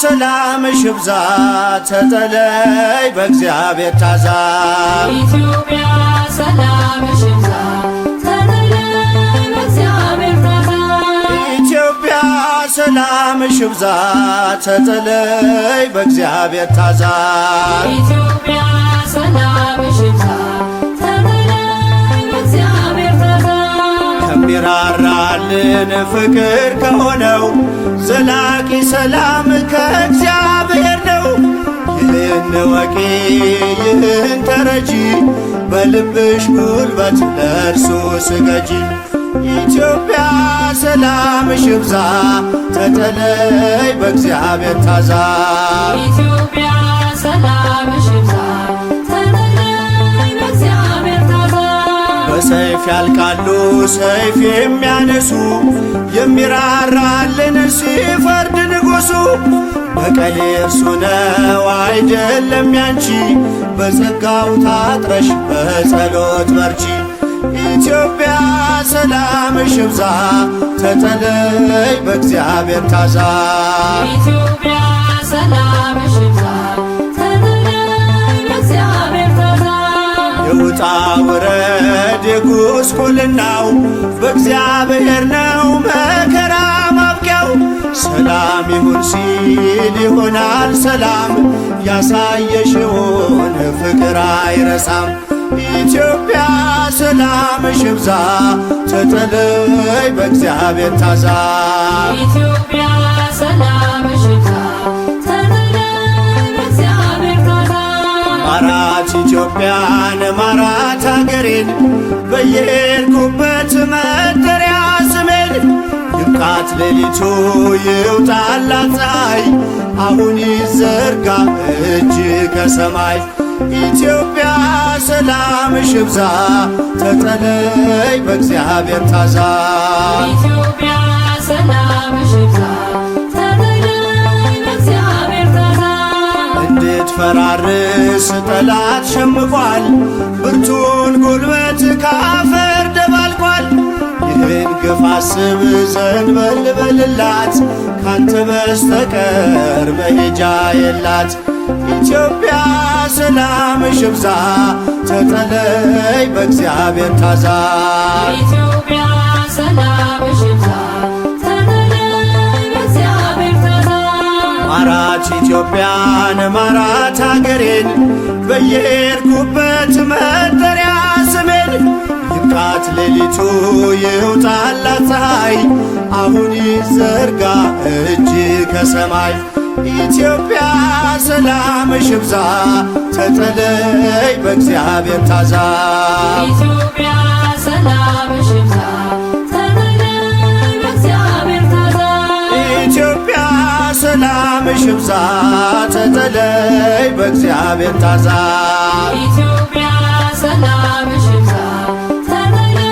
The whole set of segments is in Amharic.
ሰላምሽ ይብዛ ተጠለይ በእግዚአብሔር ታዛ ኢትዮጵያ ሰላምሽ ይብዛ ተጠለይ በእግዚአብሔር ታዛ ኢትዮጵያ ሰላምሽ ይብዛ ተጠለይ በእግዚአብሔር ታዛ ኢትዮጵያ ሰላምሽ ይብዛ ተጠለይ በእግዚአብሔር ታዛ ከሚራራልን ፍቅር ከሆነው ዘላቂ ሰላም ከእግዚአብሔር ነው። ይህን ወቂ ይህን ተረጂ በልብሽ ጉልበት ለእርሱ ስገጂ። ኢትዮጵያ ሰላምሽ ይብዛ ተጠለይ በእግዚአብሔር ታዛ ኢትዮጵያ ሰላምሽ ይብዛ ተጠለይ በእግዚአብሔር ታዛ በሰይፍ ያልቃሉ ሰይፍ የሚያነሱ የሚራራልን ሲፈርድ ንጉሡ በቀል እርሱ ነው አይደለም ያንቺ በጸጋው ታጥረሽ በጸሎት በርቺ። ኢትዮጵያ ሰላምሽ ይብዛ ተጠለይ በእግዚአብሔር ታዛ ኢትዮጵያ ሰላምሽ ይብዛ ተጠለይ በእግዚአብሔር ታዛ የውጣ ውረድ የጉስቁልናው በእግዚአብሔር ነው መከራ ማብቂያው። ሰላም ይሁን ሲል ይሆናል ሰላም ያሳየሽውን ፍቅር አይረሳም። ኢትዮጵያ ሰላምሽ ይብዛ ተጠለይ በእግዚአብሔር ታዛ ኢትዮጵያ ሰላምሽ ይብዛ ተጠለይ በእግዚአብሔር ታዛ ማራት ኢትዮጵያን ማራት አገሬን በየሄድኩበት መጠሪያ ስሜን ይብቃት ሌሊቱ ይውጣላት ፀሐይ አሁን ይዘርጋ እጅ ከሰማይ። ኢትዮጵያ ሰላምሽ ይብዛ ተጠለይ በእግዚአብሔር ታዛ ኢትዮጵያ ሰላምሽ ይብዛ ተጠለይ በእግዚአብሔር ታዛ እንድትፈራርስ ጠላት ሸምቋል ብርቱን ጉልበት ካፈር ደባልቋል። ይህን ግፍ አስብ ዘንበል በልላት ካንተ በስተቀር መሄጃ የላት። ኢትዮጵያ ሰላምሽ ይብዛ ተጠለይ በእግዚአብሔር ታዛ ኢትዮጵያ ሰላምሽ ይብዛ ተጠለይ በእግዚአብሔር ታዛ ማራት ኢትዮጵያን ማራት አገሬን በየሄድኩበት መጠሪያ ስሜን ይብቃት ሌሊቱ ይውጣላት ፀሐይ አሁን ይዘርጋ እጅ ከሰማይ። ኢትዮጵያ ሰላምሽ ይብዛ ተጠለይ በእግዚአብሔር ታዛ ኢትዮጵያ ሰላምሽ ይብዛ ተጠለይ በእግዚአብሔር ታዛ ኢትዮጵያ ሰላምሽ ይብዛ ተጠለይ በእግዚአብሔር ታዛ ኢትዮጵያ ሰላምሽ ይብዛ ተጠለይ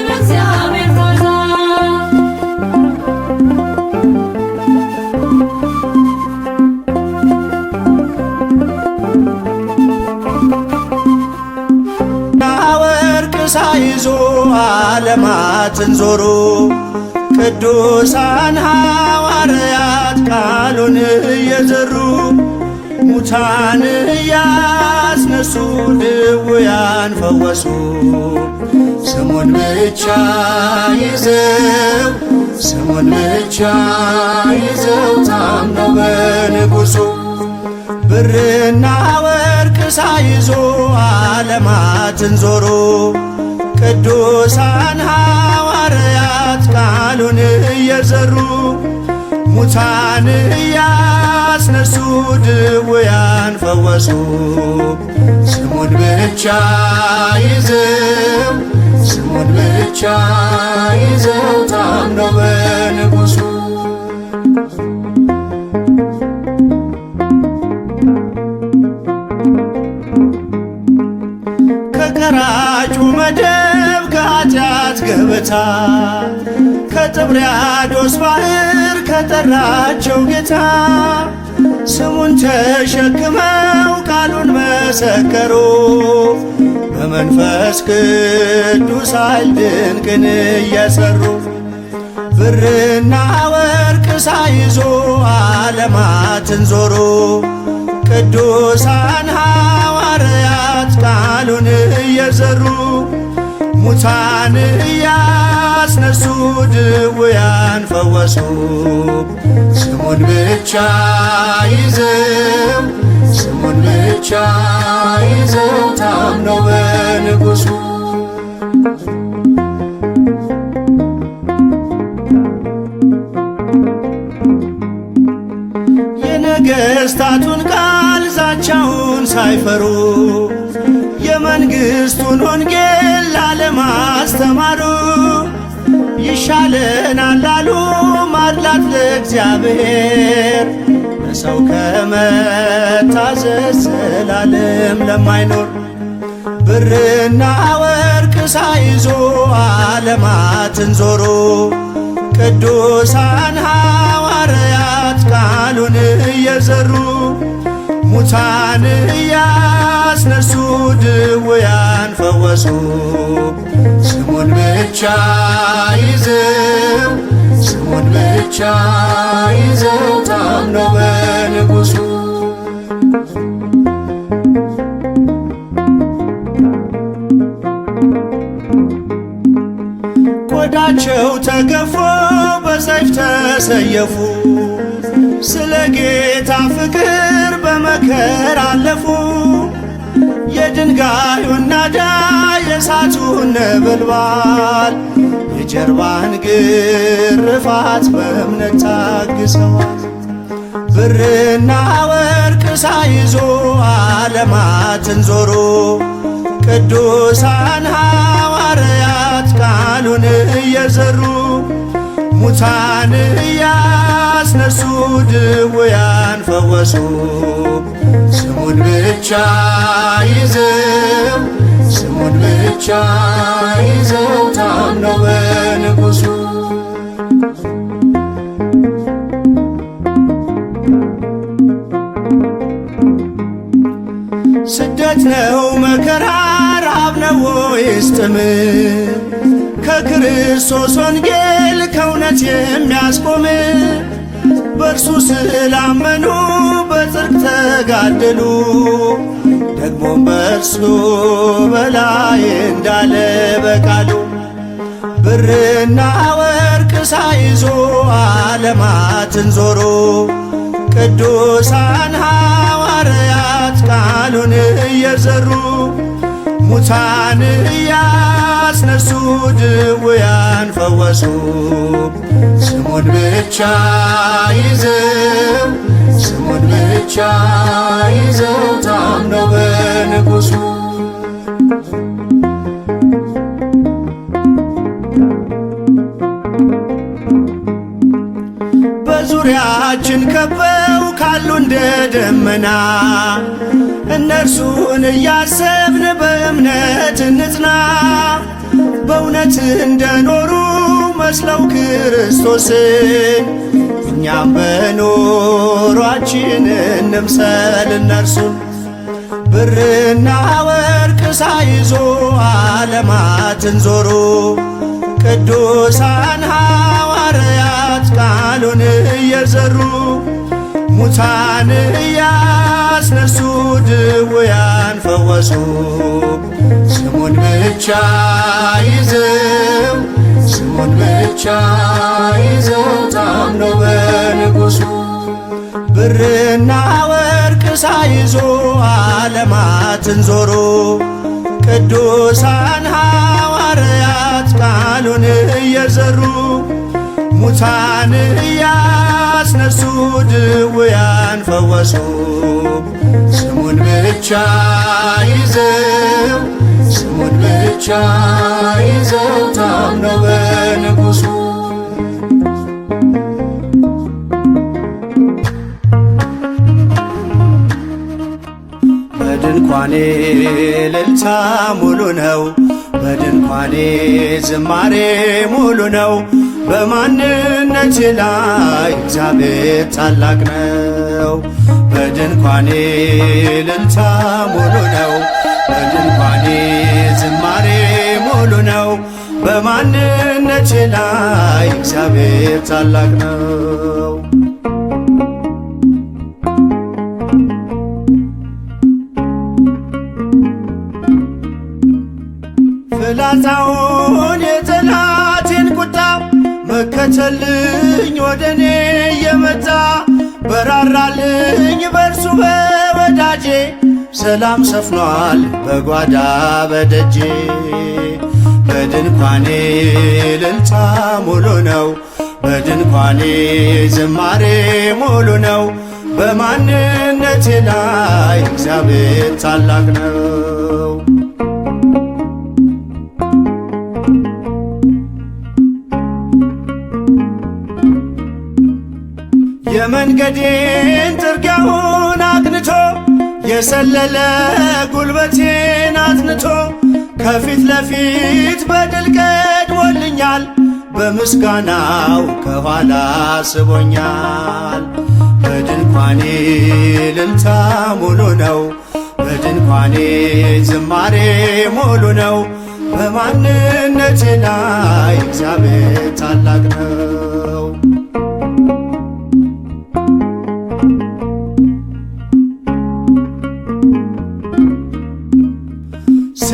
በእግዚአብሔር ታዛ ወርቅ ሳይዞ ዓለማትን ዞሩ ቅዱሳን ሐዋርያት ቃሉን እየዘሩ ሙታን እያስነሱ ድውያን ፈወሱ። ስሙን ብቻ ይዘው ስሙን ብቻ ይዘው ታምነው በንጉሡ ብርና ወርቅ ሳይዞ ዓለማትን ዞሩ ቅዱሳን ሐዋርያት ቃሉን እየዘሩ ሙታን እያስነሱ ድውያን ፈወሱ። ስሙን ብቻ ይዘው ስሙን ብቻ ይዘው ታምነው በንጉሡ ከቀራጩ መደብ ከኃጢአት ገበታ ከጥብርያዶስ ባሕር ከጠራቸው ጌታ ስሙን ተሸክመው ቃሉን መሰከሩ። በመንፈስ ቅዱስ ኃይል ድንቅን እየሠሩ ብርና ወርቅ ሳይዞ ዓለማትን ዞሩ። ቅዱሳን ሐዋርያት ቃሉን እየዘሩ ሙታን እያስነሱ ድውያን ፈወሱ። ስሙን ብቻ ይዘው ስሙን ብቻ ይዘው ታምነው በንጉሡ የነገሥታቱን ቃል ዛቻውን ሳይፈሩ የመንግሥቱን ወንጌል ለዓለም አስተማሩ። ይሻለናል አሉ ማድላት ለእግዚአብሔር ለሰው ከመታዘዝ ዘላለም ለማይኖር ብርና ወርቅ ሳይዞ ዓለማትን ዞሩ። ቅዱሳን ሐዋርያት ቃሉን እየዘሩ ሙታን እያስነሱ ድውያን ፈወሱ። ስሙን ብቻ ይዘው ስሙን ብቻ ይዘው ታምነው በንጉሡ ቆዳቸው ተገፎ በሰይፍ ተሰየፉ። ስለ ጌታ ፍቅር በመከራ አለፉ። የድንጋዩን ናዳ የእሳቱን ነበልባል የጀርባን ግርፋት በእምነት ታግሰዋል። ብርና ወርቅ ሳይዞ ዓለማትን ዞሩ። ቅዱሳን ሐዋርያት ቃሉን እየዘሩ ሙታን እያስነሱ ድውያን ፈወሱ። ስሙን ብቻ ይዘው ስሙን ብቻ ይዘው ታምነው በንጉሡ ስደት ነው መከራ ረሃብ ነው ወይስ ጥም ከክርስቶስ ወንጌል ከእውነት የሚያስቆም በእርሱ ስላመኑ በጽድቅ ተጋደሉ። ደግሞም በእርሱ በላይ እንዳለ በቃሉ ብርና ወርቅ ሳይዞ ዓለማትን ዞሩ። ቅዱሳን ሐዋርያት ቃሉን እየዘሩ ሙታን እያስነሱ ድውያን ፈወሱ። ስሙን ብቻ ይዘው ስሙን ብቻ ይዘው ታምነው በንጉሡ በዙሪያችን ከበው ካሉ እንደ ደመና እነርሱን እያሰብን በእምነት እንጽና። በእውነት እንደኖሩ መስለው ክርስቶስን እኛም በኖሯችን እንምሰል እነርሱን። ብርና ወርቅ ሳይዞ ዓለማትን ዞሩ። ቅዱሳን ሐዋርያት ቃሉን እየዘሩ ሙታን እያስነሱ ድውያን ፈወሱ። ስሙን ብቻ ይዘው ስሙን ብቻ ይዘው ታምነው በንጉሡ ብርና ወርቅ ሳይዞ ዓለማትን ዞሩ። ቅዱሳን ሐዋርያት ቃሉን እየዘሩ ሙታን እያስነሱ ድውያን ፈወሱ። ስሙን ብቻ ይዘው ስሙን ብቻ ይዘው ታምነው በንጉሡ በድንኳኔ እልልታ ሙሉ ነው። በድንኳኔ ዝማሬ ሙሉ ነው። በማንነቴ ላይ እግዚአብሔር ታላቅ ነው። በድንኳኔ እልልታ ሙሉ ነው። በድንኳኔ ዝማሬ ሙሉ ነው። በማንነቴ ላይ እግዚአብሔር ታላቅ ነው። ፍላጻውን የጠላቴን ቁጣ መከተልኝ ወደ እኔ የመጣ በራራልኝ በእርሱ በወዳጄ ሰላም ሰፍኗል በጓዳ በደጄ። በድንኳኔ እልልታ ሙሉ ነው። በድንኳኔ ዝማሬ ሙሉ ነው። በማንነቴ ላይ እግዚአብሔር ታላቅ ነው። የመንገዴን ጥርጊያውን አቅንቶ የሰለለ ጉልበቴን አጽንቶ ከፊት ለፊት በድል ቀድሞልኛል። በምስጋናው ከኋላ ስቦኛል። በድንኳኔ እልልታ ሙሉ ነው። በድንኳኔ ዝማሬ ሙሉ ነው። በማንነቴ ላይ እግዚአብሔር ታላቅ ነው።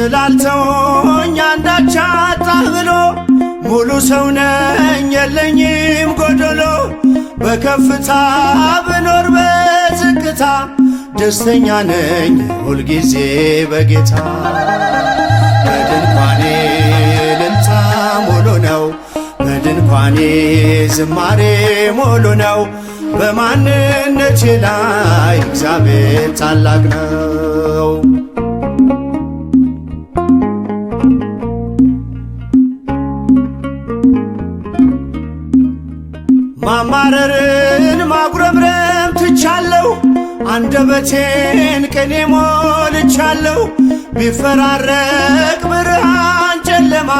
ስላልተወኝ አንዳች አጣህ ብሎ ሙሉ ሰው ነኝ የለኝም ጎደሎ። በከፍታ ብኖር በዝቅታ ደስተኛ ነኝ ሁልጊዜ በጌታ። በድንኳኔ እልልታ ሙሉ ነው። በድንኳኔ ዝማሬ ሙሉ ነው። በማንነቴ ላይ እግዚአብሔር ታላቅ ነው። ማማረርን ማጉረምረም ትቻለሁ። አንደበቴን ቅኔ ሞልቻለሁ። ቢፈራረቅ ብርሃን ጨለማ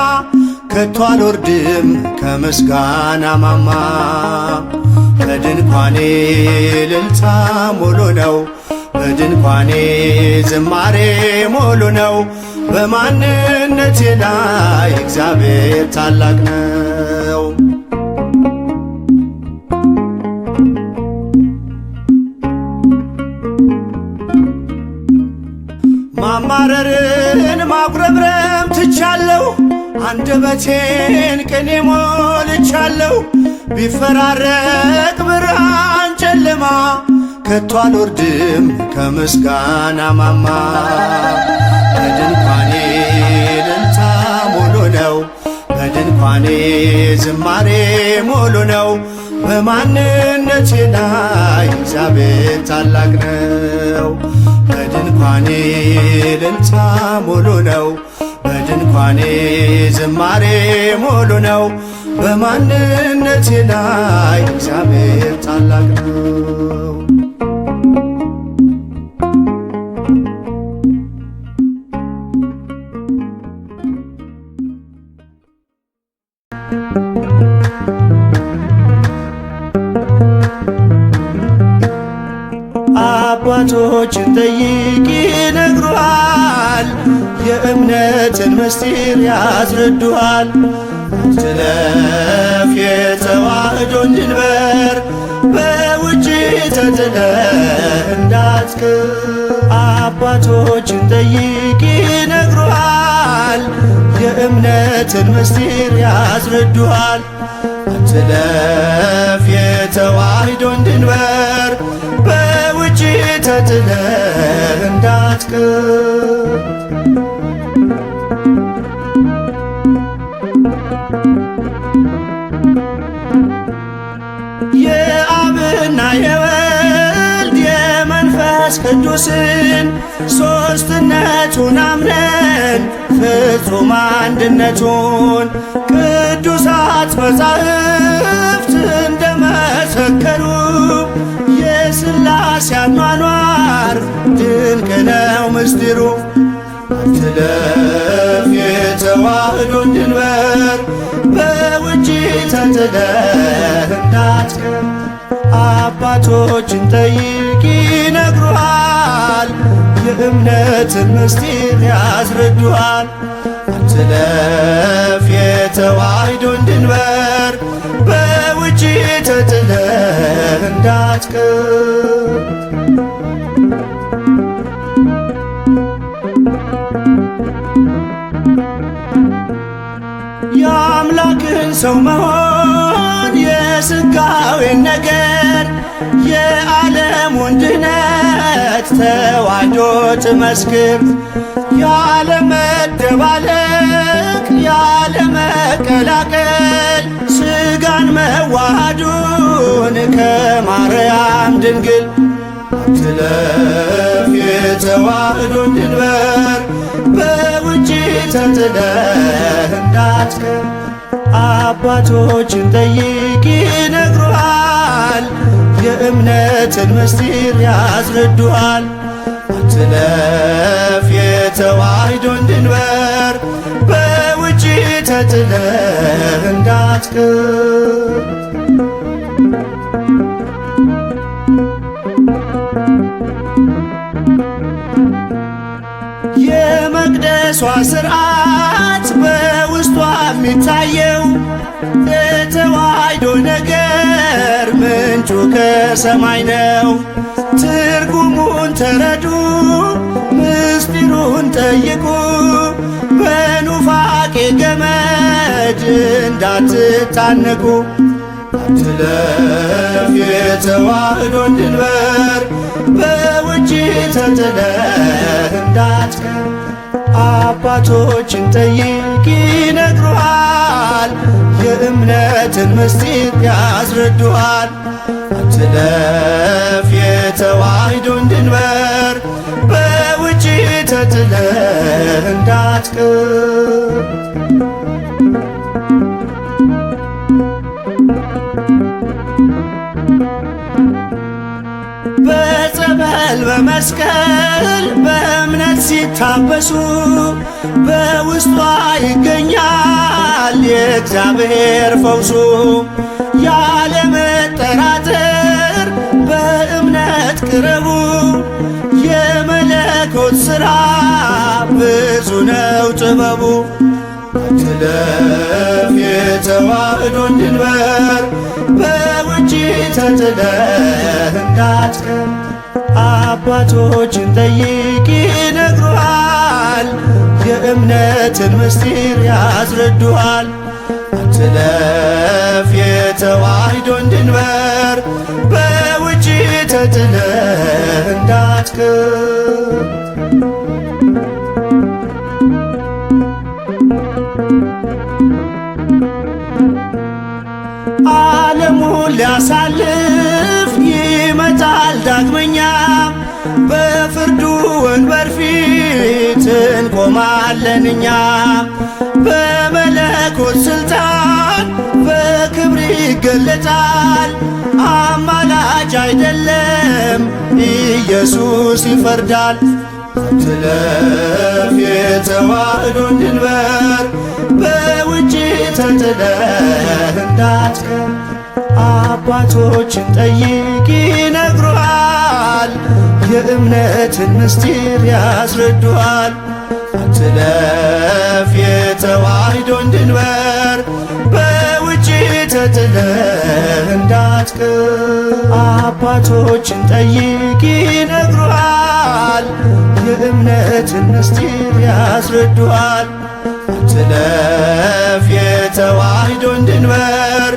ከቶ አልወርድም ከምስጋና ማማ። በድንኳኔ እልልታ ሙሉ ነው። በድንኳኔ ዝማሬ ሙሉ ነው። በማንነቴ ላይ እግዚአብሔር ታላቅ ነው። ማማረርን ማጉረምረም ትቻለሁ። አንደበቴን ቅኔ ሞልቻለሁ። ቢፈራረቅ ብርሃን ጨለማ ከቶ አልወርድም ከምስጋና ማማ። በድንኳኔ እልልታ ሙሉ ነው። በድንኳኔ ዝማሬ ሙሉ ነው። በማንነቴ ላይ እግዚአብሔር ታላቅ ነው። በድንኳኔ እልልታ ሙሉ ነው። በድንኳኔ ዝማሬ ሙሉ ነው። በማንነቴ ላይ እግዚአብሔር ታላቅ ነው። አባቶችን ጠይቅ ይነግሩሃል። የእምነትን ምስጢር ያስረዱሃል። አትለፍ የተዋህዶን ድንበር በውጭ ተጥለህ እንዳትቀር። አባቶችን ጠይቅ ይነግሩሃል። የእምነትን ምስጢር ያስረዱሃል። አትለፍ የተዋህዶን ድንበር በውጭ ተጥለህ እንዳትቀር። የአብና የወልድ የመንፈስ ቅዱስን ሦስትነቱን አምነን ፍጹም አንድነቱን ቅዱሳት መጻሕፍት እንደመሰከሩ የሥላሴ አኗኗር ድንቅ ነው ምስጢሩ። አትለፍ የተዋህዶን ድንበር በውጪ ተጥለህ እንዳትቀር። አባቶችን ጠይቅ ይነግሩሃል፣ የእምነትን ምስጢር ያስረዱሃል። አትለፍ የተዋሕዶን ድንበር፣ በውጪ ተጥለህ እንዳትቀር። የአምላክን ሰው መሆን የሥጋዌን ነገር የዓለሙን ድነት ተዋሕዶ ትመስክር። ያለ መደባለቅ ያለ መቀላቀል ሥጋን መዋሃዱን ከማርያም ድንግል። አትለፍ የተዋሕዶን ድንበር፣ በውጪ ተጥለህ እንዳትቀር። አባቶችን ጠይቅ ይነግሩሃል፣ የእምነትን ምስጢር ያስረዱሃል። አትለፍ የተዋሕዶን ድንበር፣ በውጪ ተጥለህ እንዳትቀር። የመቅደሷ ሥርዓት በውስጧ የሚታየው የተዋሕዶ ነገር ምንጩ ከሰማይ ነው። ትርጉሙን ተረዱ፣ ምስጢሩን ጠይቁ፣ በኑፋቄ ገመድ እንዳትታነቁ። አትለፍ የተዋሕዶን ድንበር፣ በውጪ ተጥለህ እንዳትቀር። አባቶችን ጠይቅ ይነግሩሃል፣ የእምነትን ምስጢር ያስረዱሃል። አትለፍ የተዋሕዶን ድንበር፣ በውጪ ተጥለህ እንዳትቀር። በጸበል በመስቀል በእምነት ሲታበሱ በውስጧ ይገኛል የእግዚአብሔር ፈውሱ። ያለመጠራጠር በእምነት ቅረቡ፣ የመለኮት ሥራ ብዙ ነው ጥበቡ። አትለፍ የተዋሕዶን ድንበር፣ በውጪ ተጥለህ እንዳትቀር። አባቶችን ጠይቅ ይነግሩሃል፣ የእምነትን ምስጢር ያስረዱሃል። አትለፍ የተዋሕዶን ድንበር፣ በውጪ ተጥለህ እንዳትቀር። ዓለሙን ሊያሳልፍ ይመጣል ዳግመኛ፣ በፍርዱ ወንበር ፊት እንቆማለን እኛ። በመለኮት ሥልጣን በክብር ይገለጣል፣ አማላጅ አይደለም ኢየሱስ ይፈርዳል። አትለፍ የተዋሕዶን ድንበር፣ በውጪ ተጥለህ እንዳትቀር። አባቶችን ጠይቅ ይነግሩሃል፣ የእምነትን ምስጢር ያስረዱሃል። አትለፍ የተዋሕዶን ድንበር፣ በውጪ ተጥለህ እንዳትቀር። አባቶችን ጠይቅ ይነግሩሃል፣ የእምነትን ምስጢር ያስረዱሃል። አትለፍ የተዋሕዶን ድንበር፣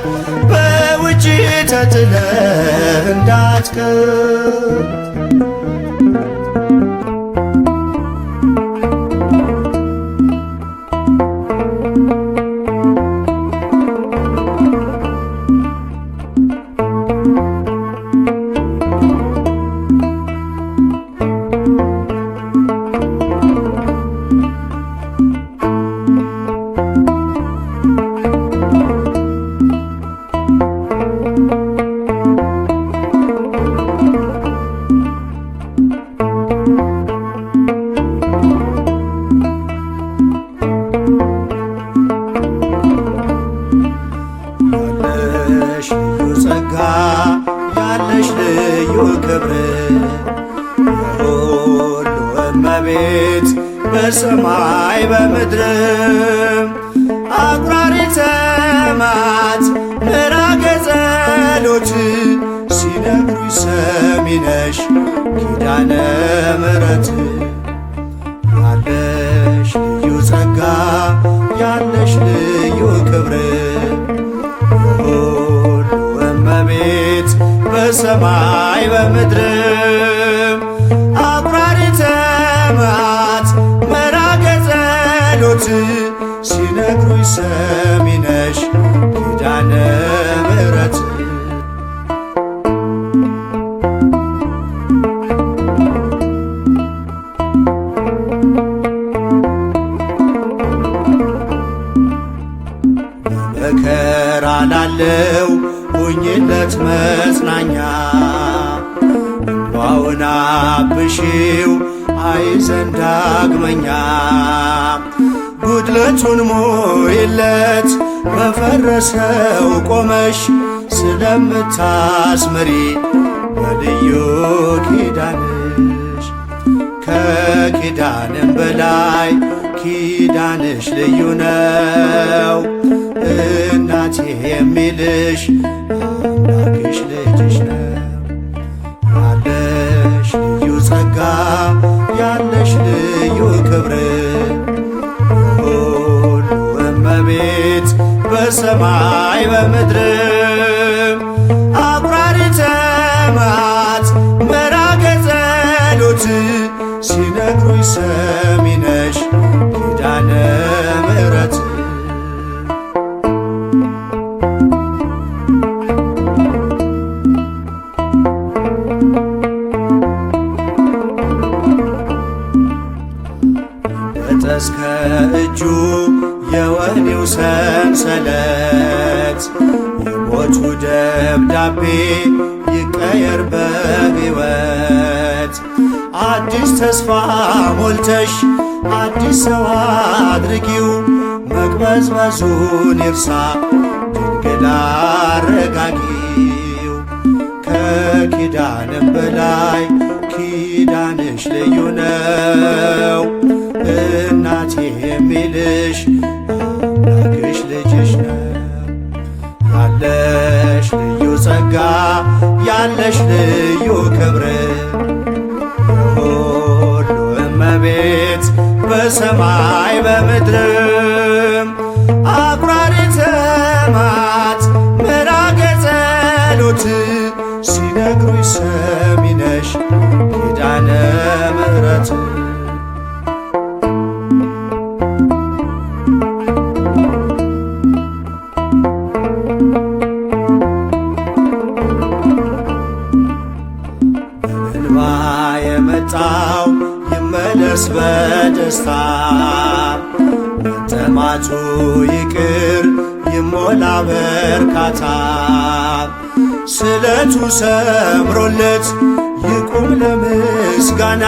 በውጪ ተጥለህ እንዳትቀር። ያለሽ ልዩ ጸጋ ያለሽ ልዩ ክብር የሁሉ እመቤት በሰማይ በምድርም አቁራሪተ መዓት ምራገ ጸሎት ሲነግሩኝ ሰሚ ነሽ ኪዳነ ምሕረት ያለሽ ልዩ ጸጋ ያለሽ ልዩ ክብር የሁሉ እመቤት በሰማይ በምድርም አቁራሪተ መዓት ምራገ ጸሎት ሲነግሩኝ ሰሚ ነሽ ኪዳነ ምሕረት በመከራ ላለው ሁኝለት መጽናኛ እንባውን አብሺው አይዘን ዳግመኛ ጉድለቱን ሞይለት በፈረሰው ቆመሽ ስለምታስምሪ በልዩ ኪዳንሽ ከኪዳንም በላይ ኪዳንሽ ልዩ ነው እናቴ የሚልሽ አምላክሽ ልጅሽ ነው ያለሽ ልዩ ጸጋ ያለሽ ልዩ ክብር የሁሉ እመቤት በሰማይ በምድርም አቁራሪተ መዓት ምራገ ጸሎት ሲነግሩኝ ሰሚ ነሽ ኪዳነ ምሕረት እስከ እጁ የወህኒው ሰንሰለት የሞቱ ደብዳቤ ይቀየር በሕይወት አዲስ ተስፋ ሞልተሽ አዲስ ሰው አድርጊው መቅበዝበዙን ይርሳ ድንግል አረጋጊው ከኪዳንም በላይ ኪዳንሽ ልዩ ነው እናቴ የሚልሽ አምላክሽ ልጅሽ ነው ያለሽ ልዩ ጸጋ ያለሽ ልዩ ክብር የሁሉ እመቤት በሰማይ በምድርም አቁራሪተ መዓት ምራገ ጸሎት ሲነግሩኝ ሰሚ ነሽ ኪዳነ ምሕረት የመጣው ይመለስ በደስታ መጠማቱ ይቅር ይሞላ በርካታ ስለቱ ሰምሮለት ይቁም ለምስጋና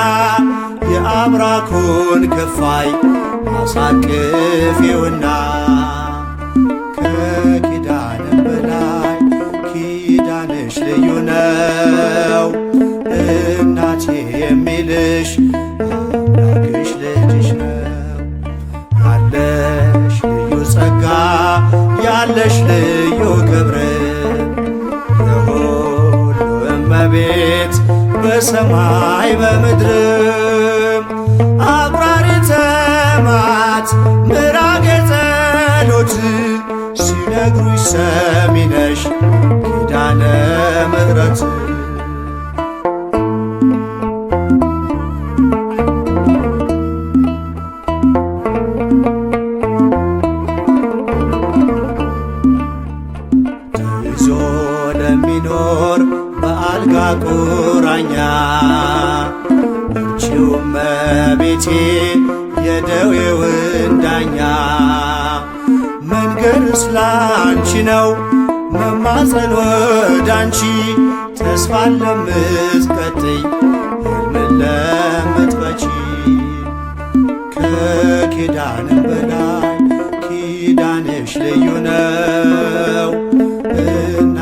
የአብራኩን ክፋይ አሳቅፊውና ከኪዳንም በላይ ኪዳንሽ ልዩ ነው እናቴ የሚልሽ አምላክሽ ልጅሽ ነው ያለሽ ልዩ ጸጋ ያለሽ ልዩ ክብር የሁሉ እመቤት በሰማይ በምድርም አቁራሪተ መዓት ምራገ ጸሎት ሲነግሩኝ ሰሚ ነሽ ኪዳነ ምሕረት ለሚኖር በአልጋ ቁራኛ እርቺው እመቤቴ የደዌውን ዳኛ መንገድስ ላንቺ ነው መማፀን ወዳንቺ ተስፋን ለምትቀጥይ ሕልምን ለምትፈቺ ከኪዳንም በላይ ኪዳንሽ ልዩ ነው እና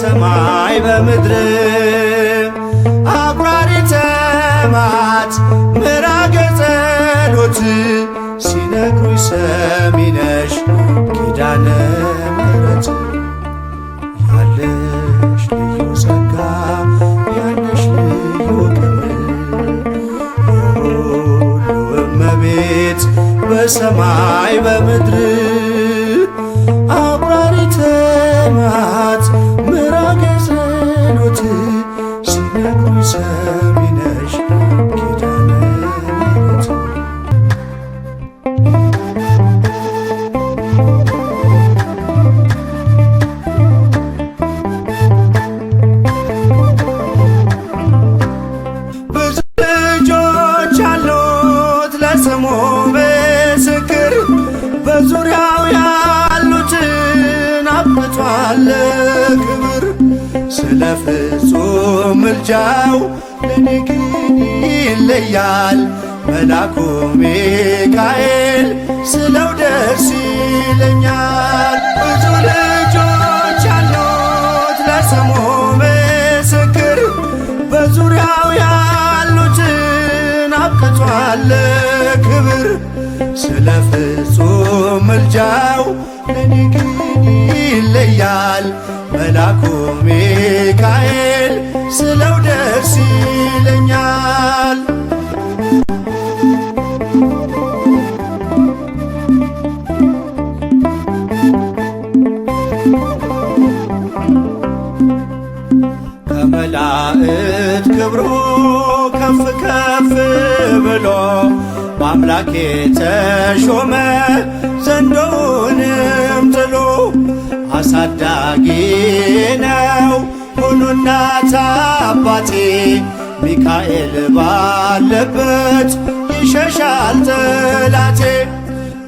በሰማይ በምድር አቁራሪተ መዓት ምራገ ጸሎት ሲነግሩኝ ሰሚ ነሽ ኪዳነ ምሕረት ያለሽ ልዩ ጸጋ ያለሽ ልዩ ክብር የሁሉ እመቤት በሰማይ በምድር አቁራሪተ መዓት ምራገ ጸሎት ሲነግሩኝ ሰሚ ነሽ ኪዳነ ምሕረት ብዙ ልጆች አሉት ለስሙ ምስክር በዙሪያው ያሉትን አብቅቷል ክብር ስለ ፍጹም ምልጃው ለኔ ግን ይለያል መልአኩ ሚካኤል ስለው ደስ ይለኛል። ብዙ ልጆች አሉት ለስሙ ምስክር በዙሪያው ያሉትን አብቅቷል ክብር ስለ ፍጹም ምልጃው ለኔ ግን ይለያል መልአኩ ሚካኤል ስለው ደስ ይለኛል። ከመላእክት ክብሩ ከፍ ከፍ ብሎ በአምላኬ ተሾመ ዘንዶውንም ጥሎ አሳዳጊ ነው ሁሉ እናት አባቴ ሚካኤል ባለበት ይሸሻል ጠላቴ።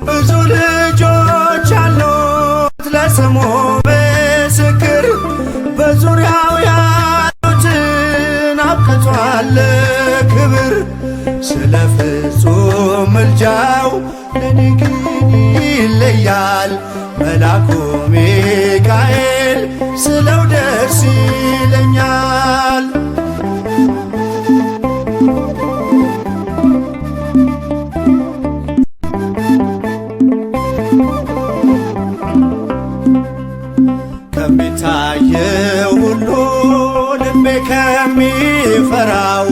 ብዙ ልጆች አሉት ለስሙ ምስክር በዙሪያው ያሉትን አብቅቷል ክብር ስለ ፍጹም ምልጃው ለኔ ግን ይለያል መልአኩ ሚካኤል ስለው ደስ ይለኛል። ከሚታየው ሁሉ ልቤ ከሚፈራው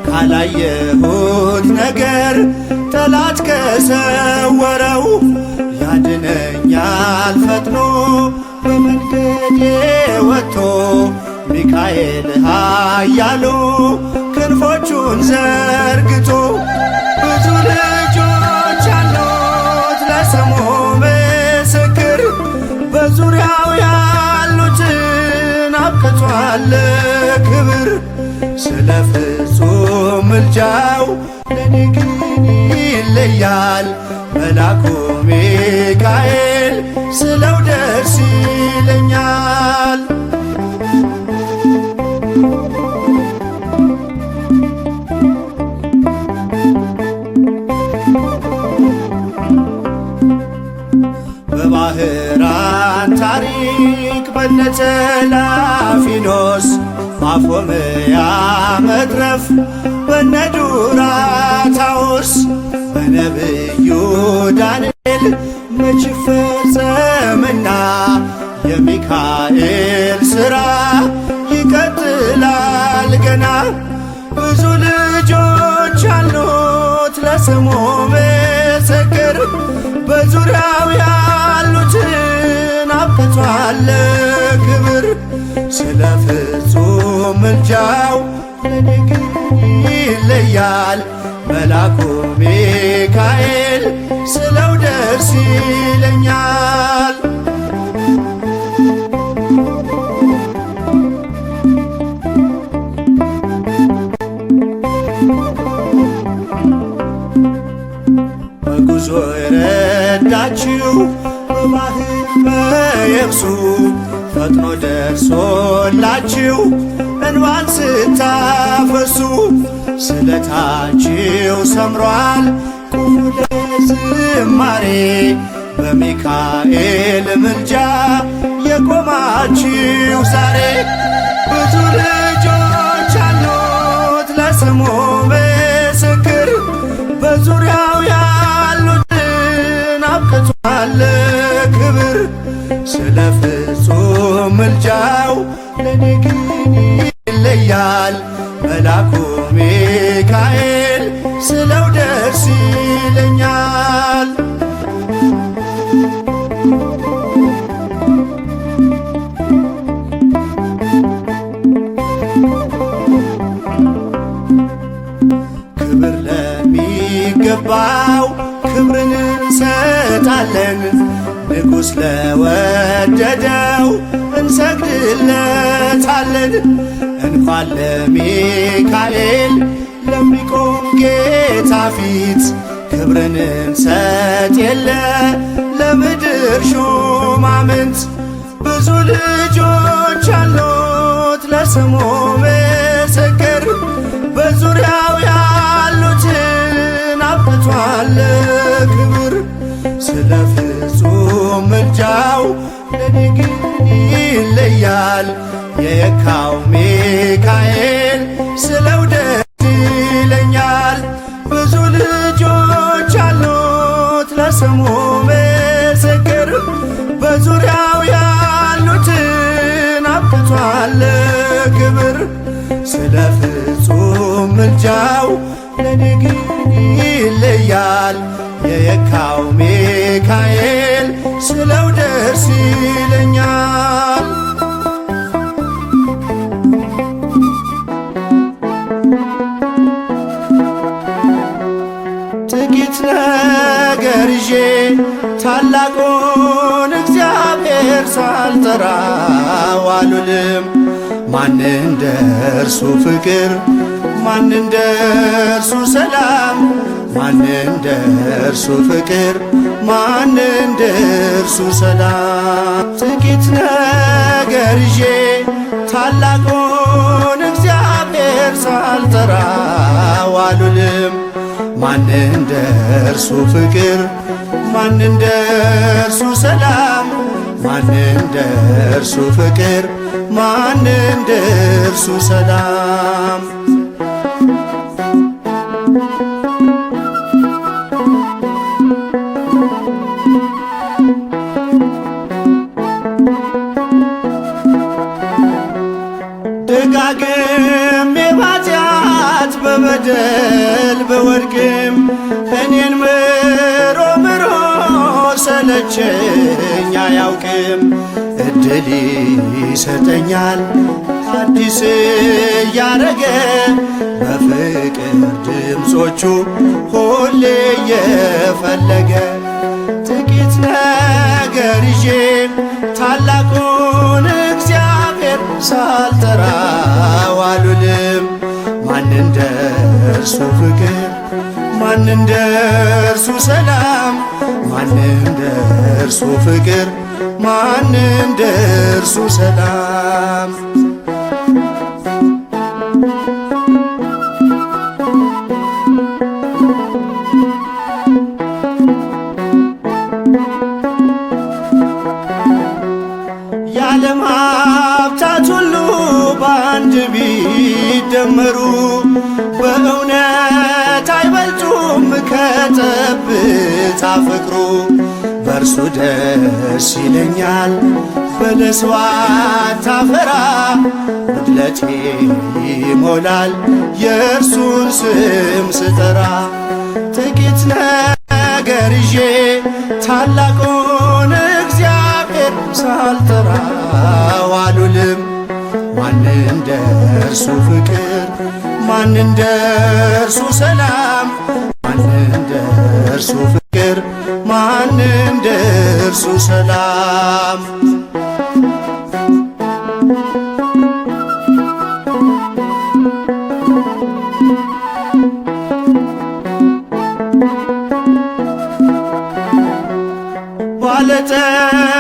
ካላየሁት ነገር ጠላት ከሰወረው ያድነኛል ፈጥኖ በመንገዴ ወጥቶ ሚካኤል ኃያሉ ክንፎቹን ዘርግቶ። ብዙ ልጆች አሉት ለስሙ ምስክር በዙሪያው ያሉትን አብቅቷል ክብር ስለ ፍጹም ምልጃው ለኔ ግን ይለያል መልአኩ ሚካኤል ስለው ደስ ይለኛል። በባህራን ታሪክ በነተላፊኖስ ማፎምያ መትረፍ በነዱራታውስ በነብዩ ዳንኤል መች ፈጸምና የሚካኤል ሥራ ይቀጥላል ገና። ብዙ ልጆች አሉት ለስሙ ምስክር በዙሪያው ያሉትን አብቅቷል ክብር ስለ ፍጹም ምልጃው ለኔ ግን ይለያል መልአኩ ሚካኤል ስለው ደስ ይለኛል። በጉዞ የረዳችው በባህር በየብሱ ፈጥኖ ደርሶላችሁ እንባን ስታፈሱ ስለታችሁ ሰምሯል ቁሙ ለዝማሬ በሚካኤል ምልጃ የቆማችሁ ዛሬ። ለስሙ ምስክር በዙሪያው ያሉትን አብቅቷል ክብር። ስለ ፍጹም ምልጃው ለኔ ግን ይለያል መልአኩ ሚካኤል ስለው ደስ ይለኛል። ክብር ለሚገባው ክብርን እንሰጣለን፣ ንጉሥ ለወደደው እንሰግድለታለን። እንኳን ለሚካኤል ለሚቆም ጌታ ፊት ክብርን እንሰጥ የለ ለምድር ሹማምንት። ብዙ ልጆች አሉት ለስሙ ምስክር በዙሪያው ያሉትን አብቅቷል ክብር። ስለ ፍጹም ምልጃው ለኔ ግን ይለያል የየካው ሚካኤል ስለው ደስ ይለኛል። ብዙ ልጆች አሉት ለስሙ ምስክር በዙሪያው ያሉትን አብቅቷል ክብር። ስለ ፍጹም ምልጃው ለኔ ግን ይለያል የየካው ሚካኤል ስለው ደስ ይለኛል። ጥቂት ነገር ይዤ ታላቁን እግዚአብሔር ሳልጠራው አልውልም። ማን እንደ እርሱ ፍቅር፣ ማን እንደ እርሱ ሰላም፣ ማን እንደ እርሱ ፍቅር፣ ማን እንደ እርሱ ሰላም። ጥቂት ነገር ይዤ ታላቁን እግዚአብሔር ሳልጠራው አልውልም። ማን እንደ እርሱ ፍቅር፣ ማን እንደ እርሱ ሰላም፣ ማን እንደ እርሱ ፍቅር፣ ማን እንደ እርሱ ሰላም። ደጋግሜ ባጢአት በበደል በወድቅም እኔን ምሮ ምሮ ሰለቸኝ አያውቅም። እድል ይሰጠኛል አዲስ እያረገ በፍቅር ድምፆቹ ሁሌ እየፈለገ። ጥቂት ነገር ይዤ ታላቁን እግዚአብሔር ሳልጠራው አልውልም። ማን እንደ እርሱ ፍቅር፣ ማን እንደ እርሱ ሰላም፣ ማን እንደ እርሱ ፍቅር፣ ማን እንደ እርሱ ሰላም። የዓለም ሀብታት ሁሉ በአንድ ቢደመሩ በእውነት አይበልጡም ከጠብታ ፍቅሩ። በእርሱ ደስ ይለኛል በለስዋ ታፈራ፣ ጉድለቴ ይሞላል የእርሱን ስም ስጠራ። ጥቂት ነገር ይዤ ታላቁን እግዚአብሔር ሳልጠራው አልውልም። ማን እንደ እርሱ ፍቅር፣ ማን እንደ እርሱ ሰላም፣ ማን እንደ እርሱ ፍቅር፣ ማን እንደ እርሱ ሰላም።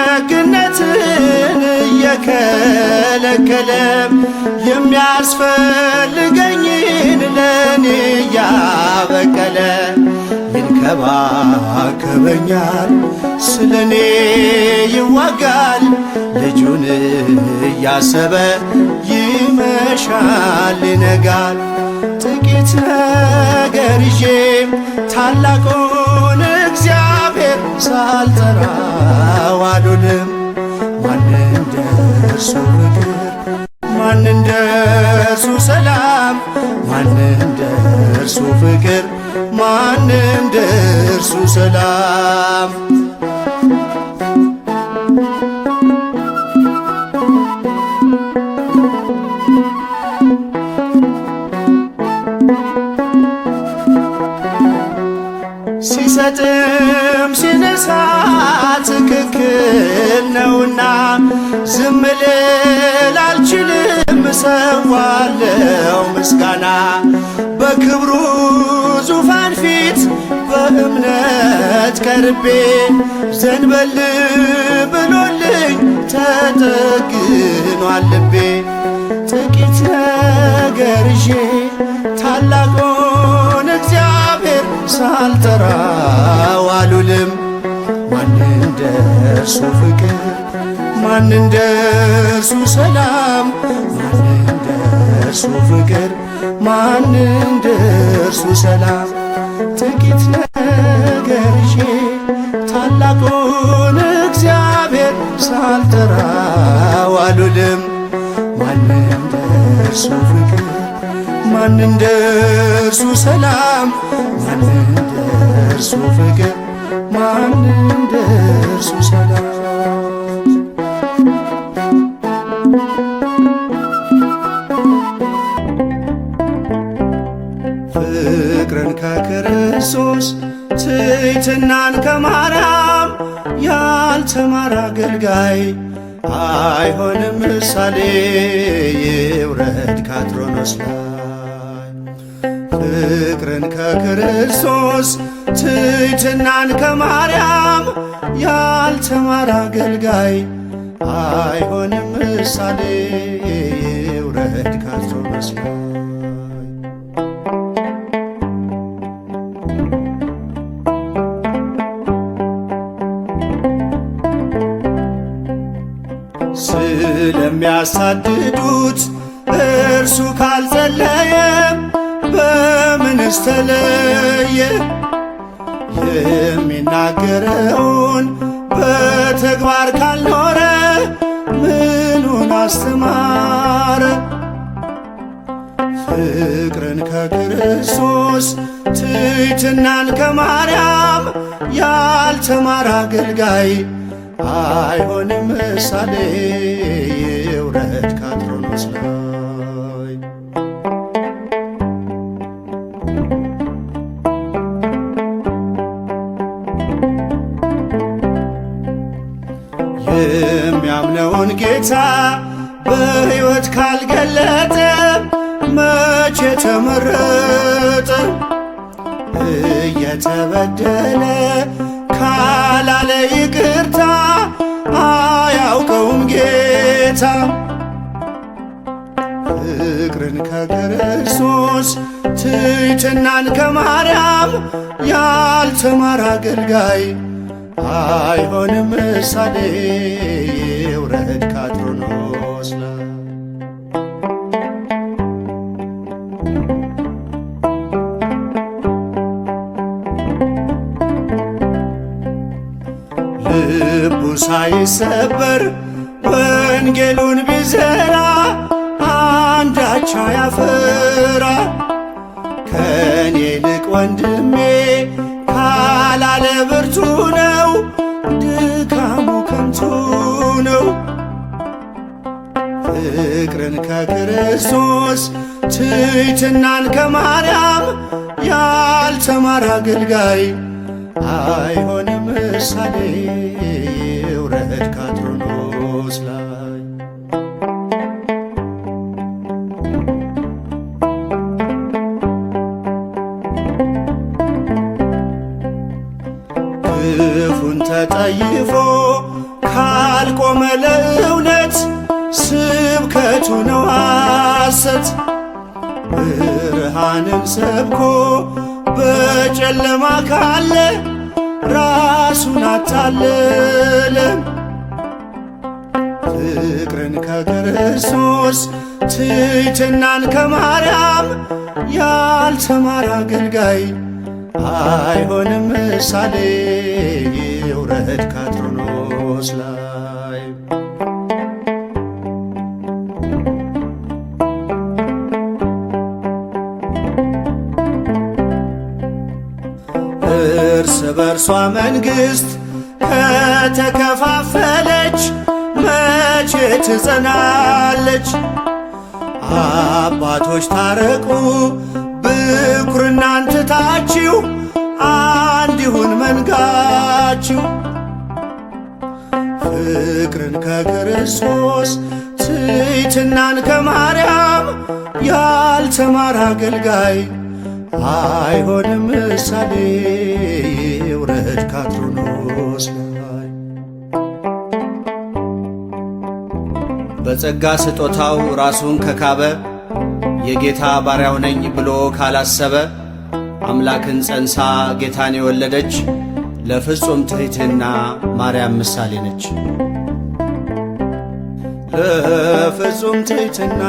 ባለጠግነትን እየከለከለ የሚያስፈልገኝን ለኔ እያበቀለ ይንከባከበኛል፣ ስለኔ ይዋጋል። ልጁን እያሰበ ይመሻል ይነጋል። ጥቂት ጥቂት ነገር ይዤ ታላቁን እግዚአብሔር ሳልጠራው አልውልም። ማን እንደ እርሱ ፍቅር፣ ማን እንደ እርሱ ሰላም፣ ማን እንደ እርሱ ፍቅር፣ ማን እንደ እርሱ ሰላም። ሲሰጥም ሲነሳ ትክክል ነውና ዝም ልል አልችልም፣ እሰዋለሁ ምስጋና በክብሩ ዙፋን ፊት በእምነት ቀርቤ ዘንበል ብሎልኝ ተጠግኗል ልቤ። ጥቂት ነገር ይዤ ታላቁን እግዚአብሔር ሳልጠራው አልውልም። ማን እንደ እርሱ ፍቅር፣ ማን እንደ እርሱ ሰላም፣ ማን እንደ እርሱ ፍቅር፣ ማን እንደ እርሱ ሰላም። ጥቂት ነገር ይዤ ታላቁን እግዚአብሔር ሳልጠራው አልውልም። ማን እንደ እርሱ ፍቅር፣ ማን እንደ እርሱ ሰላም፣ ማን እንደ እርሱ ፍቅር፣ ማን እንደ እርሱ ሰላም። ፍቅርን ከክርስቶስ ትሕትናን ከማርያም ያልተማረ አገልጋይ አይሆንም ምሳሌ ይውረድ ከአትሮኖስ ላይ። ፍቅርን ከክርስቶስ ትሕትናን ከማርያም ያልተማረ አገልጋይ አይሆንም ምሳሌ ይውረድ ከአትሮኖስ ላይ። ስለሚያሳድዱት እርሱ ካልጸለየ በምንስ ተለየ? የሚናገረውን በተግባር ካልኖረ ምኑን አስተማረ? ፍቅርን ከክርስቶስ ትሕትናን ከማርያም ያልተማረ አገልጋይ አይሆንም ምሳሌ ይውረድ ከአትሮኖስ ላይ። የሚያምነውን ጌታ በሕይወት ካልገለጠ መቼ ተመረጠ? እየተበደለ ካላለ ይቅርታ አያውቀውም ጌታ። ፍቅርን ከክርስቶስ ትሕትናን ከማርያም ያልተማረ አገልጋይ አይሆንም ምሳሌ ይውረድ ከአትሮኖስ ላይ። ልቡ ሳይሰበር ወንጌሉን ቢዘራ አንዳች አያፈራ። ከኔ ይልቅ ወንድሜ ካላለ ብርቱ ነው፣ ድካሙ ከንቱ ነው። ፍቅርን ከክርስቶስ ትሕትናን ከማርያም ያልተማረ አገልጋይ አይሆንም ምሳሌ ይውረድ ከአትሮኖስ ላይ። ክፉን ተጠይፎ ካልቆመ ለእውነት ስብከቱ ነው ሐሰት። ብርሃንን ሰብኮ በጨለማ ካለ ራሱን አታለለ። ፍቅርን ከክርስቶስ ትሕትናን ከማርያም ያልተማረ አገልጋይ አይሆንም ምሳሌ ይውረድ ከአትሮኖስ ላይ። እርስ በርሷ መንግሥት ከተከፋፈለች መቼ ትጸናለች? አባቶች ታረቁ ብኩርናን ትታችሁ አንድ ይሁን መንጋችሁ። ፍቅርን ከክርስቶስ ትሕትናን ከማርያም ያልተማረ አገልጋይ አይሆንም ምሳሌ ይውረድ ከአትሮኖስ ላይ። በጸጋ ስጦታው ራሱን ከካበ የጌታ ባሪያው ነኝ ብሎ ካላሰበ አምላክን ጸንሳ ጌታን የወለደች ለፍጹም ትሕትና ማርያም ምሳሌ ነች። ለፍጹም ትሕትና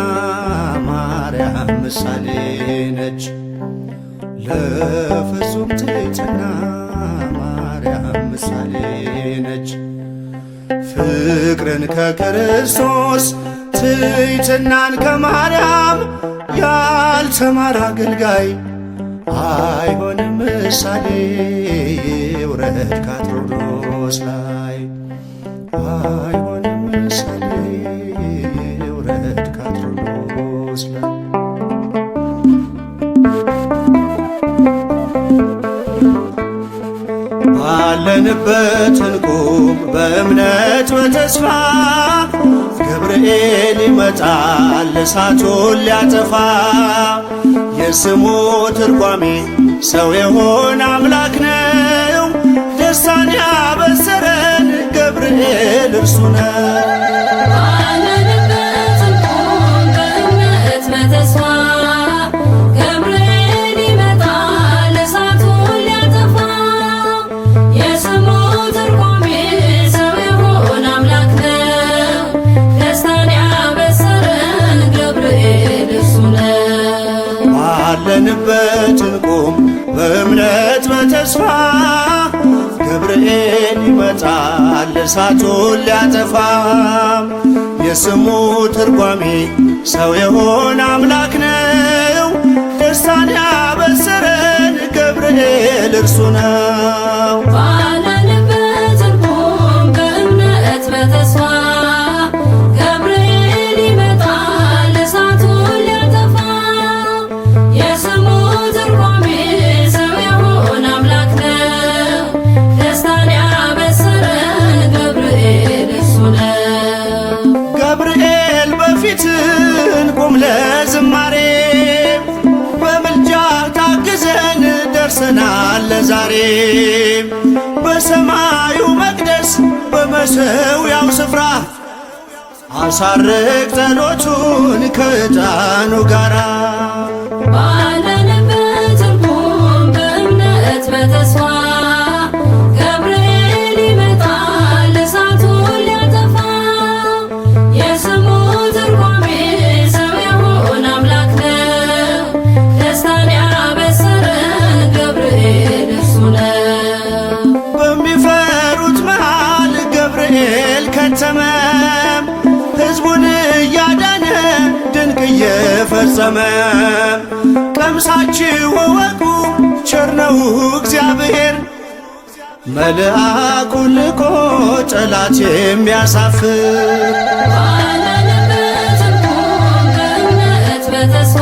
ማርያም ምሳሌ ነች። ለፍጹም ትሕትና ማርያም ምሳሌ ነች። ፍቅርን ከክርስቶስ ትሕትናን ከማርያም ያልተማረ አገልጋይ አይሆንም ምሳሌ ይውረድ ከአትሮኖስ ላይ። አይሆንም ምሳሌ ይውረድ ከአትሮኖስ ላይ። ባለንበት እንቁም በእምነት በተስፋ ገብርኤል ይመጣል እሳቱን ሊያጠፋ። የስሙ ትርጓሜ ሰው የሆነ አምላክ ነው። ደስታን ያበሰረን ገብርኤል እርሱ ነው። ባለንበት እንቁም በእምነት በተስፋ ገብርኤል ይመጣል እሳቱን ሊያጠፋ። የስሙ ትርጓሜ ሰው የሆነ አምላክ ነው። ደስታን ያበሰረን ገብርኤል እርሱ ነው። ባለንበት እንቁም በእምነት በተስፋ ገብርኤል ይመጣል እሳቱን ሊያጠፋ። የስሙ ትርጓሜ ሰው የሆነ አምላክ ነው። ደስታን ያበሰረን ገብርኤል እርሱ ነው። ባለንበት እንቁም በእምነት በተስፋ ገብርኤል ይመጣል እሳቱን ሊያጠፋ። የስሙ ትርጓሜ ሰው የሆነ አምላክ ነው። ደስታን ያበሰረን ገብርኤል እርሱ ነው። ገብርኤል በፊት እንቁም ለዝማሬ በምልጃ ታግዘን ደርሰናል ለዛሬ። በሰማዩ መቅደስ በመሠዊያው ስፍራ አሳርግ ጸሎቱን ከዕጣኑ ጋራ። ባለንበት እንቁም በእምነት በተስፋ ገብርኤል ይመጣል እሳቱን ሊያጠፋ። የስሙ ትርጓሜ ሰው የሆነ አምላክ ነው። ደስታን ያበሰረን ገብርኤል እርሱ ነው። በሚፈሩት መሃል ገብርኤል ከተመ። ሕዝቡን እያዳነ ድንቅ እየፈጸመ። ቀምሳችሁ እወቁ ቸር ነው እግዚአብሔር መልአኩን ልኮ ጠላት የሚያሳፍር። ባለንበት እንቁም በእምነት በተስፋ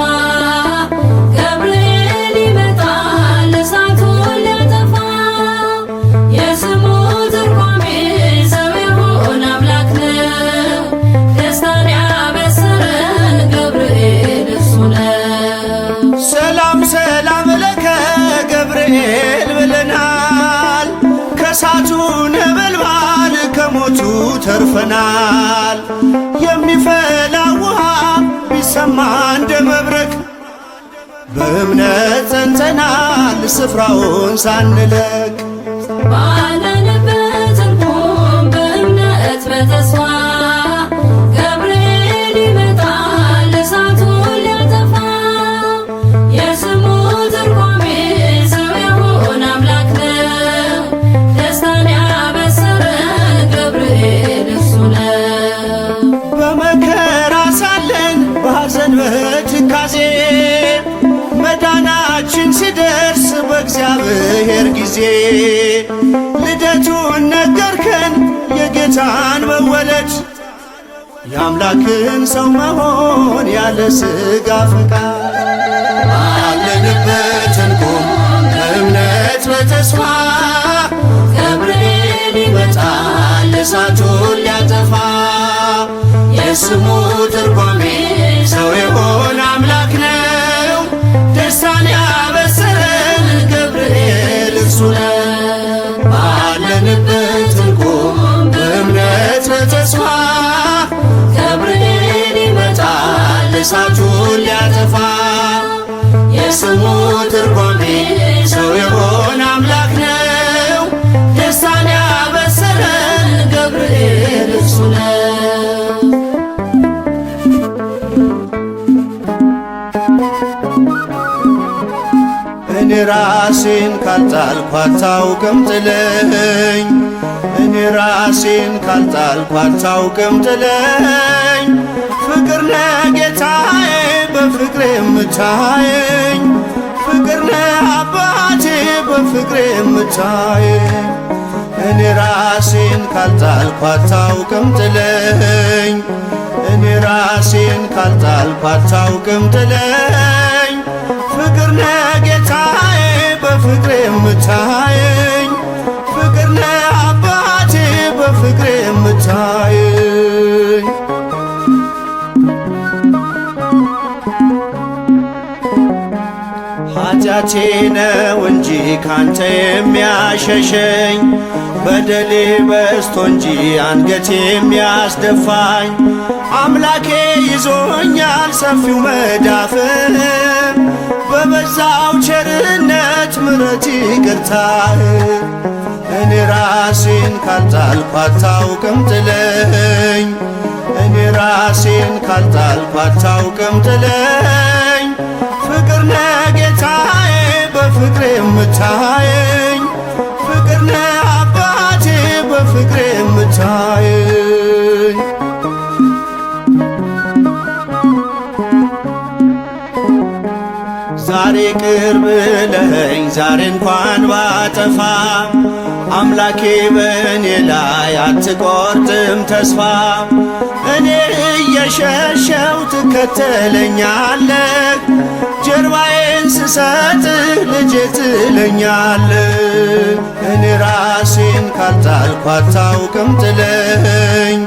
ገብርኤል ይመጣል እሳቱን ሊያጠፋ። የስሙ ትርጓሜ ሰው የሆነ አምላክ ነው። ደስታን ያበሰረን ገብርኤል እርሱ ነው። ሰላም ሰላም ለከ ገብርኤል ብለናል። ከእሳቱ ነበልባል ከሞቱ ተርፈናል። የሚፈላ ውሃ ቢሰማ እንደ መብረቅ በእምነት ጸንተናል ስፍራውን ሳንለቅ። ባለንበት እንቁም በእምነት በተስፋ በሐዘን በትካዜ መዳናችን ሲደርስ በእግዚአብሔር ጊዜ ልደቱን ነገርከን የጌታን መወለድ የአምላክን ሰው መሆን ያለ ሥጋ ፈቃድ ባለንበት እንቁም በእምነት በተስፋ ገብርኤል ይመጣል እሳቱን ሊያጠፋ የስሙ ትርጓሜ ሰው የሆነ አምላክ ነው ደስታን ያበሰረን ገብርኤል እርሱ ነው። ባለንበት እንቁም በእምነት በተስፋ ገብርኤል ይመጣል እሳቱን ሊያጠፋ የስሙ ትርጓሜ ሰው የሆነ አምላክ ነው ደስታን ያበሰረን ገብርኤል እርሱ ነው። እኔ ራሴን ካልጣልኩ አታውቅም ጥለኝ እኔ ራሴን ካልጣልኩ አታውቅም ጥለኝ ፍቅር ነህ ጌታዬ በፍቅሬ የምታየኝ ፍቅር ነህ አባቴ በፍቅሬ የምታየኝ እኔ ራሴን ካልጣልኩ አታውቅም ጥለኝ እኔ ራሴን ካልጣልኩ አታውቅም ጥለኝ ፍቅር ነህ ጌታዬ በፍቅሬ የምታየኝ ፍቅር ነህ አባቴ በፍቅሬ የምታየኝ ኃጢአቴ ነው እንጂ ካንተ የሚያሸሸኝ በደሌ በስቶ እንጂ አንገቴ የሚያስደፋኝ አምላኬ ይዞኛል ሰፊው መዳፍህ በበዛው ቸርነት ምሕረት ይቅርታህ እኔ ራሴን ካልጣልኩ አታውቅም ጥለኝ እኔ ራሴን ካልጣልኩ አታውቅም ጥለኝ ፍቅር ነህ ጌታዬ በፍቅሬ የምታየኝ ፍቅር ነህ አባቴ በፍቅሬ የምታየኝ ዛሬ ቅርብ ለኸኝ ዛሬ እንኳን ባጠፋ አምላኬ በእኔ ላይ አትቆርጥም ተስፋ እኔ እየሸሸው ትከተለኛለህ ጀርባዬን ስሰጥህ ልጄ ትለኛለህ እኔ ራሴን ካልጣልኩ አታውቅም ጥለኝ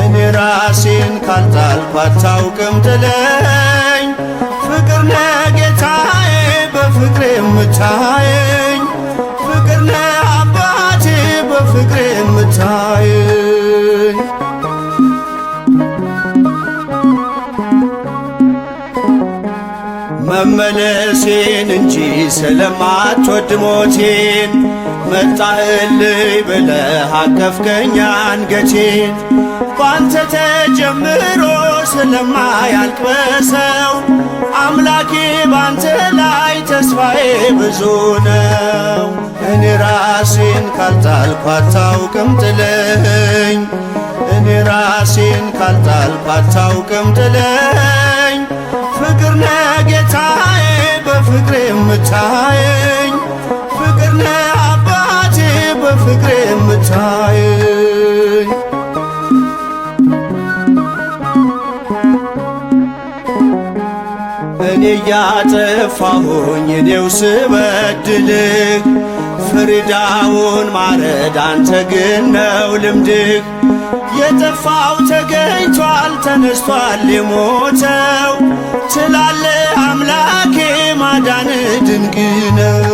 እኔ ራሴን ካልጣልኩ አታውቅም ጥለኝ ፍቅር ነህ ጌታዬ በፍቅሬ የምታየኝ ፍቅር ነህ አባቴ በፍቅሬ የምታየኝ መመለሴን እንጂ ስለማትወድ ሞቴን መጣህልኝ ብለህ አቀፍከኝ አንገቴን ባንተ ተጀምሮ ስለማያልቅ በሰው አምላኬ ባንተ ላይ ተስፋዬ ብዙ ነው እኔ ራሴን ካልጣልኩ አታውቅም ጥለኝ እኔ ራሴን ካልጣልኩ አታውቅም ጥለኝ ፍቅር ነህ ጌታዬ በፍቅሬ የምታየኝ ፍቅር ነህ አባቴ በፍቅሬ የምታየኝ እኔ እያጠፋሁኝ እኔው ስበድልህ ፍሪዳውን ማረድ አንተ ግን ነው ልምድህ የጠፋው ተገኝቷል ተነስቷል የሞተው ትላለህ አምላኬ ማዳን ድንቅ ነው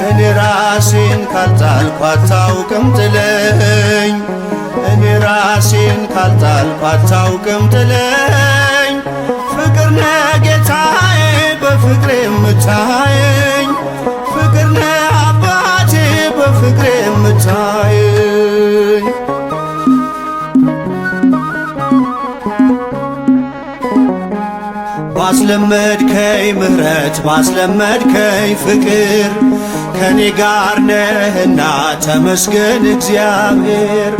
እኔ ራሴን ካልጣልኩ አታውቅም ጥለኝ እኔ ራሴን ካልጣልኩ አታውቅም ጥለኝ ፍቅር ነህ ጌታዬ በፍቅሬ የምታየኝ ፍቅር ነህ አባቴ በፍቅሬ የምታየኝ ባስለመድከኝ ምሕረት ባስለመድከኝ ፍቅር ከኔ ጋር ነህና ተመስገን እግዚአብሔር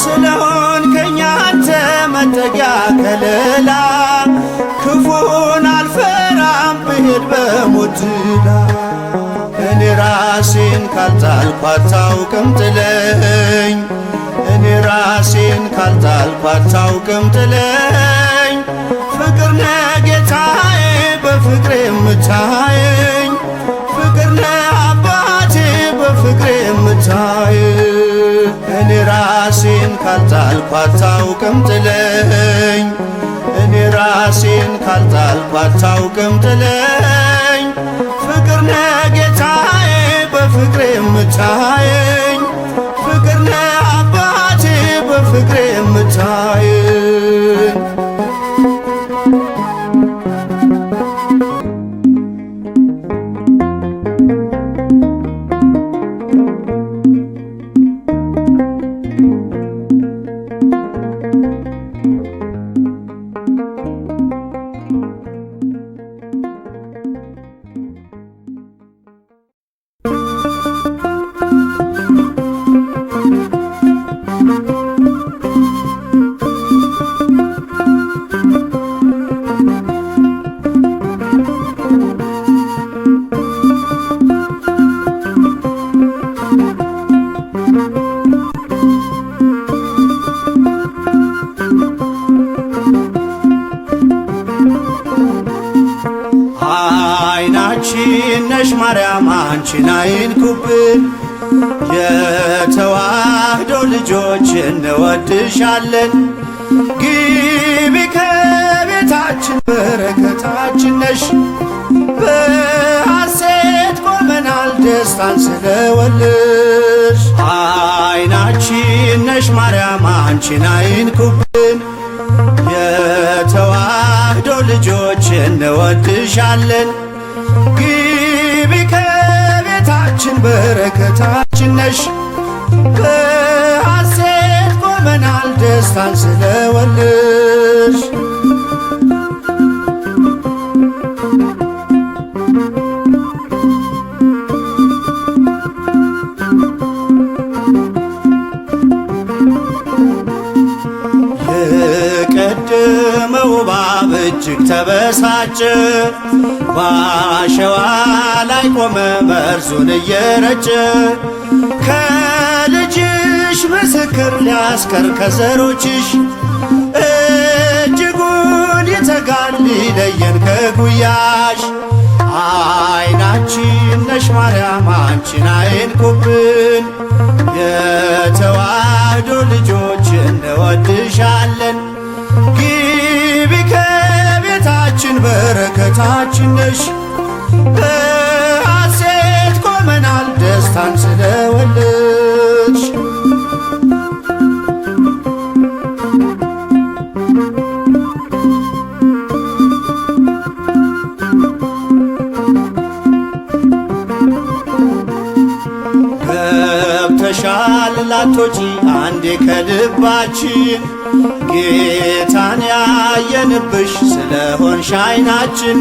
ስለሆንከኝ አንተ መጠጊያ ከለላ ጥላ እኔ ራሴን ካልጣልኩ አታውቅም ጥለኝ እኔ ራሴን ካልጣልኩ አታውቅም ጥለኝ ፍቅር ነህ ጌታዬ በፍቅሬ የምታየኝ ፍቅር ነህ አባቴ በፍቅሬ የምታይ እኔ ራሴን ካልጣልኩ አታውቅም ጥለኝ እኔ ራሴን ካልጣልኩ አታውቅም ጥለኝ ፍቅር ነህ ጌታዬ በፍቅሬ የምታየኝ ፍቅር ነህ አባቴ በፍቅሬ የምታየኝ አይናችን ነሽ ማርያም አንቺን አይንኩብን የተዋህዶ ልጆች እንወድሻለን ግቢ ከቤታችን በረከታችን ነሽ በሐሴት ቆመናል ደስታን ስለወለድሽ አይናችን ነሽ ማርያም አንቺን አይንኩብን የተዋህዶ ልጆች እንወድሻለን ግቢ ከቤታችን በረከታችን ነሽ በሐሴት ቆመናል ደስታን ስለወለድሽ የቀደመው እባብ እጅግ ተበሳጨ በአሸዋ ላይ ቆመ መርዙን እየረጨ ከልጅሽ ምስክር ሊያስቀር ከዘሮችሽ እጅጉን ይተጋል ሊለየን ከጉያሽ አይናችን ነሽ ማርያም አንቺን አይንኩብን የተዋህዶ ልጆች እንወድሻለን ግቢ ከቤታችን በረከታችን ነሽ በሐሴት ቆመናል ደስታን ስለወለድሽ ገብተሻል ላቶጪ አንዴ ከልባችን ጌታን ያየንብሽ ስለሆንሽ አይናችን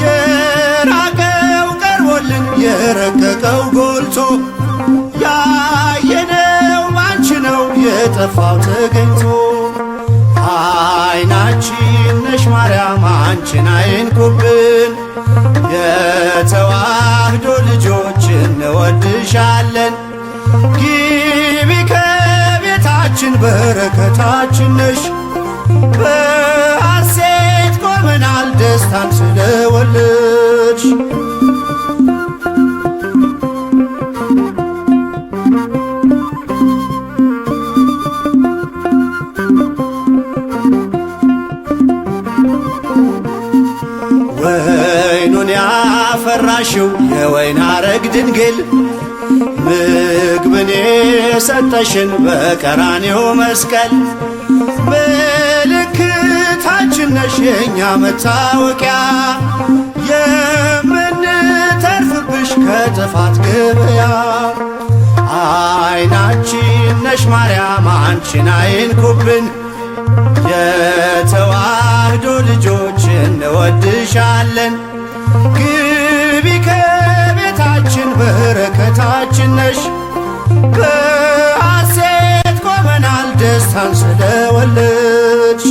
የራቀው ቀርቦልን የረቀቀው ጎልቶ ያየነው ባንቺ ነው የጠፋው ተገኝቶ አይናችን ነሽ ማርያም አንቺን አይንኩብን የተዋህዶ ልጆች እንወድሻለን ግቢ ከቤታችን በረከታችን ነሽ በሐሴት ቆመናል ደስታን ስለወለድሽ ወይኑን ያፈራሽው የወይን አረግ ድንግል ምግብን የሰጠሽን በቀራንዮ መስቀል ምልክታችን ነሽ የእኛ መታወቂያ የምንተርፍብሽ ከጥፋት ገበያ አይናችን ነሽ ማርያም አንቺን አይንኩብን የተዋህዶ ልጆች እንወድሻለን ግቢ ከቤታችን በረከታችን ነሽ በሐሴት ቆመናል ደስታን ስለወለድሽ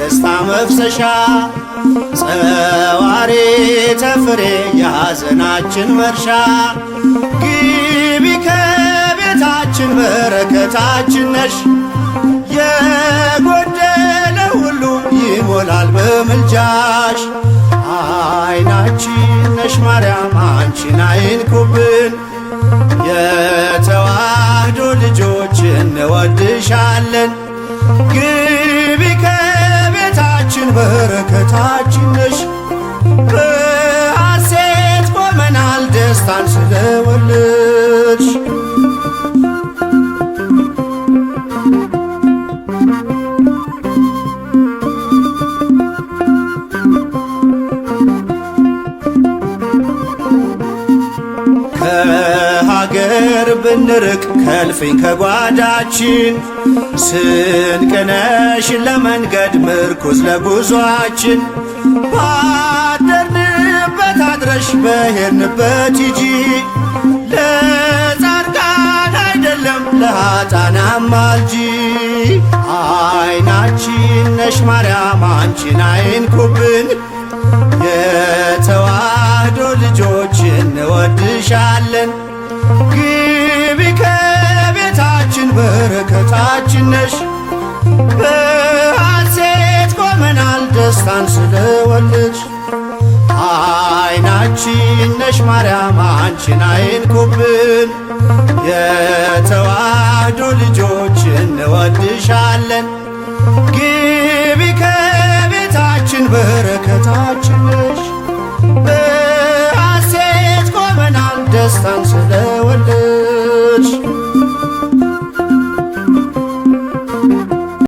የደስታ መፍሰሻ ጸዋሪተ ፍሬ የሐዘናችን መርሻ ግቢ ከቤታችን በረከታችን ነሽ የጎደለ ሁሉ ይሞላል በምልጃሽ አይናችን ነሽ ማርያም አንቺን አይንኩብን የተዋህዶ ልጆች እንወድሻለን ግቢ ከቤታችን በረከታችን ነሽ በሐሴት ቆመናል ደስታን ስለወለድሽ ከሀገር ብንርቅ ከልፍኝ ከጓዳችን ስንቅነሽ ለመንገድ ምርኩዝ ለጉዟችን ባደርንበት አድረሽ በሄድንበት ሂጂ ለጻድቃን አይደለም ለኃጥአን አማልጂ አይናችን ነሽ ማርያም አንቺን አይንኩብን የተዋህዶ ልጆች እንወድሻለን ግቢ ከቤታችን በረከታችን ነሽ በሐሴት ቆመናል ደስታን ስለወለድሽ አይናችን ነሽ ማርያም አንቺን አይንኩብን የተዋህዶ ልጆች እንወድሻለን ግቢ ከቤታችን በረከታ